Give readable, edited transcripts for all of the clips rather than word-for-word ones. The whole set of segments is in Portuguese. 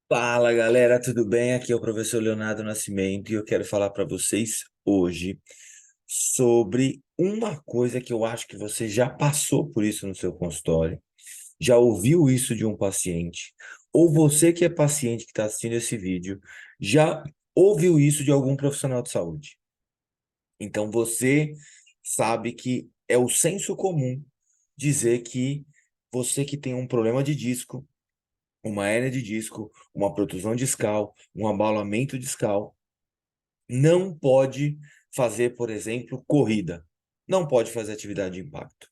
Fala galera, tudo bem? Aqui é o professor Leonardo Nascimento e eu quero falar para vocês hoje sobre uma coisa que eu acho que você já passou por isso no seu consultório, já ouviu isso de um paciente, ou você que é paciente que está assistindo esse vídeo, já ouviu isso de algum profissional de saúde. Então você sabe que é o senso comum dizer que você que tem um problema de disco, uma hérnia de disco, uma protusão discal, um abalamento discal, não pode fazer, por exemplo, corrida. Não pode fazer atividade de impacto.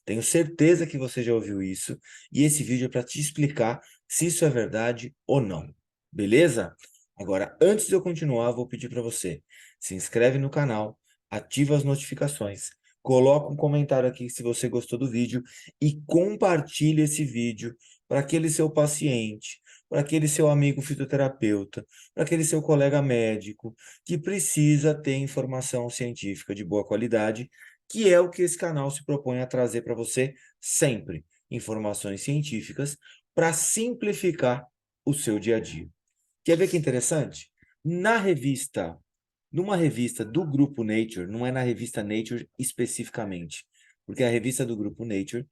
Tenho certeza que você já ouviu isso, e esse vídeo é para te explicar se isso é verdade ou não. Beleza? Agora, antes de eu continuar, vou pedir para você, se inscreve no canal, ativa as notificações, coloca um comentário aqui se você gostou do vídeo e compartilhe esse vídeo para aquele seu paciente, para aquele seu amigo fisioterapeuta, para aquele seu colega médico que precisa ter informação científica de boa qualidade, que é o que esse canal se propõe a trazer para você sempre, informações científicas para simplificar o seu dia a dia. Quer ver que interessante? Na revista, numa revista do grupo Nature, não é na revista Nature especificamente, porque a revista do grupo Nature,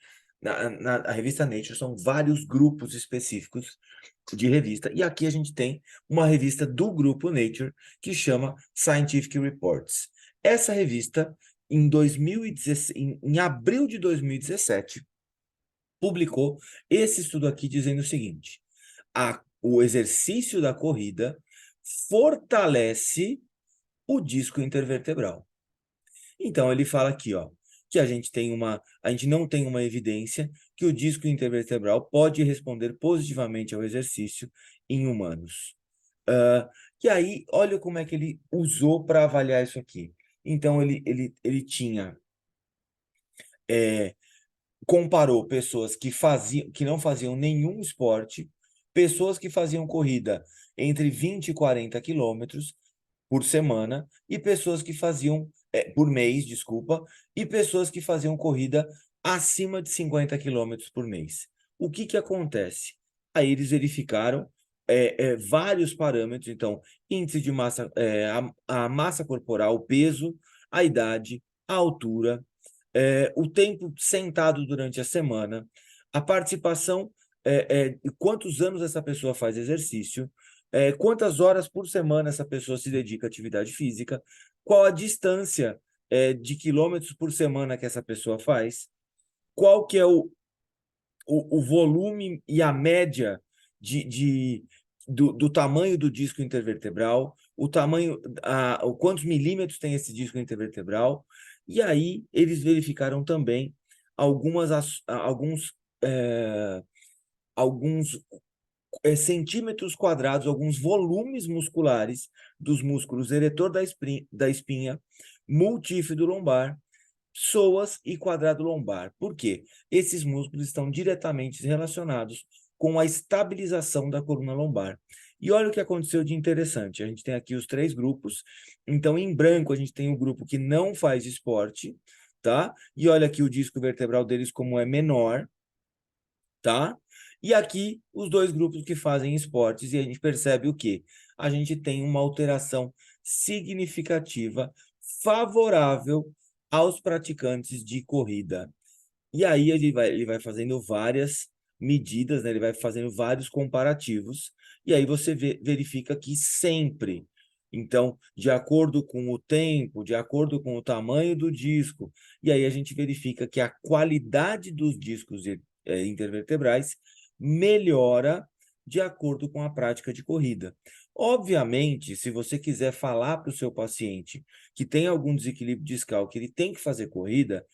a revista Nature são vários grupos específicos de revista, e aqui a gente tem uma revista do grupo Nature que chama Scientific Reports. Essa revista, em 2016, em abril de 2017, publicou esse estudo aqui dizendo o seguinte: o exercício da corrida fortalece o disco intervertebral. Então ele fala aqui, ó, que a gente não tem uma evidência que o disco intervertebral pode responder positivamente ao exercício em humanos. Ah, e aí, olha como é que ele usou para avaliar isso aqui. Então ele tinha é, comparou pessoas que não faziam nenhum esporte, pessoas que faziam corrida entre 20 e 40 quilômetros por semana e pessoas que faziam, por mês, desculpa, e pessoas que faziam corrida acima de 50 quilômetros por mês. O que que acontece? Aí eles verificaram vários parâmetros, então, índice de massa, a massa corporal, o peso, a idade, a altura, o tempo sentado durante a semana, a participação, quantos anos essa pessoa faz exercício, quantas horas por semana essa pessoa se dedica à atividade física, qual a distância, de quilômetros por semana que essa pessoa faz, qual que é o volume e a média do tamanho do disco intervertebral, o tamanho, o quantos milímetros tem esse disco intervertebral, e aí eles verificaram também algumas, é, alguns centímetros quadrados, alguns volumes musculares dos músculos eretor da espinha, multífido lombar, psoas e quadrado lombar. Por quê? Esses músculos estão diretamente relacionados com a estabilização da coluna lombar. E olha o que aconteceu de interessante. A gente tem aqui os três grupos. Então, em branco, a gente tem o grupo que não faz esporte, tá? E olha aqui o disco vertebral deles como é menor, tá? E aqui os dois grupos que fazem esportes, e a gente percebe o quê? A gente tem uma alteração significativa favorável aos praticantes de corrida. E aí ele vai fazendo várias medidas, né? Ele vai fazendo vários comparativos, e aí você verifica que sempre, então, de acordo com o tempo, de acordo com o tamanho do disco, e aí a gente verifica que a qualidade dos discos intervertebrais melhora de acordo com a prática de corrida. Obviamente, se você quiser falar para o seu paciente que tem algum desequilíbrio discal, que ele tem que fazer corrida,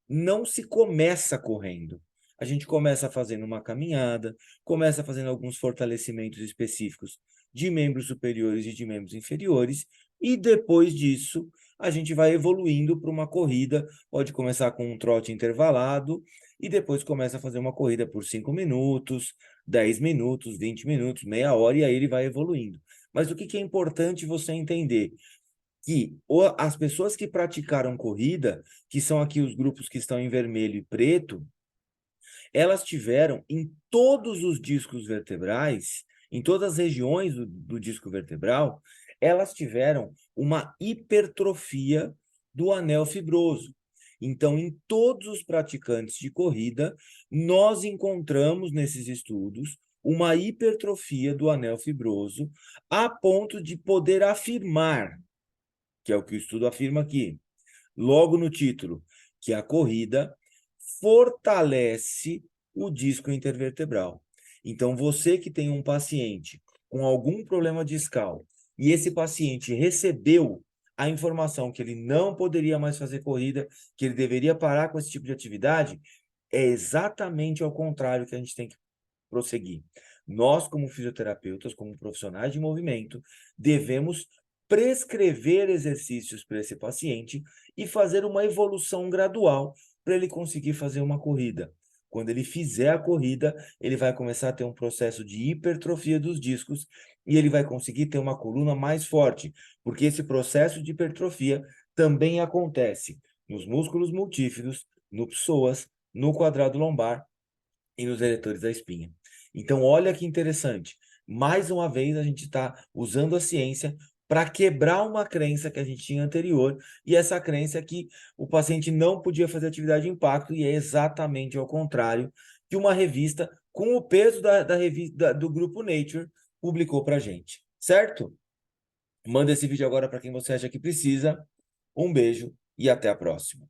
não se começa correndo. A gente começa fazendo uma caminhada, começa fazendo alguns fortalecimentos específicos de membros superiores e de membros inferiores, e depois disso a gente vai evoluindo para uma corrida, pode começar com um trote intervalado, e depois começa a fazer uma corrida por 5 minutos, 10 minutos, 20 minutos, meia hora, e aí ele vai evoluindo. Mas o que que é importante você entender? Que as pessoas que praticaram corrida, que são aqui os grupos que estão em vermelho e preto, elas tiveram em todos os discos vertebrais em todas as regiões do disco vertebral, elas tiveram uma hipertrofia do anel fibroso. Então, em todos os praticantes de corrida, nós encontramos nesses estudos uma hipertrofia do anel fibroso, a ponto de poder afirmar, que é o que o estudo afirma aqui, logo no título, que a corrida fortalece o disco intervertebral. Então, você que tem um paciente com algum problema discal e esse paciente recebeu a informação que ele não poderia mais fazer corrida, que ele deveria parar com esse tipo de atividade, é exatamente ao contrário que a gente tem que prosseguir. Nós, como fisioterapeutas, como profissionais de movimento, devemos prescrever exercícios para esse paciente e fazer uma evolução gradual para ele conseguir fazer uma corrida. Quando ele fizer a corrida, ele vai começar a ter um processo de hipertrofia dos discos e ele vai conseguir ter uma coluna mais forte, porque esse processo de hipertrofia também acontece nos músculos multífidos, no psoas, no quadrado lombar e nos eletores da espinha. Então, olha que interessante. Mais uma vez, a gente está usando a ciência para quebrar uma crença que a gente tinha anterior, e essa crença é que o paciente não podia fazer atividade de impacto, e é exatamente ao contrário que uma revista com o peso da revista do grupo Nature publicou para a gente. Certo? Manda esse vídeo agora para quem você acha que precisa. Um beijo e até a próxima.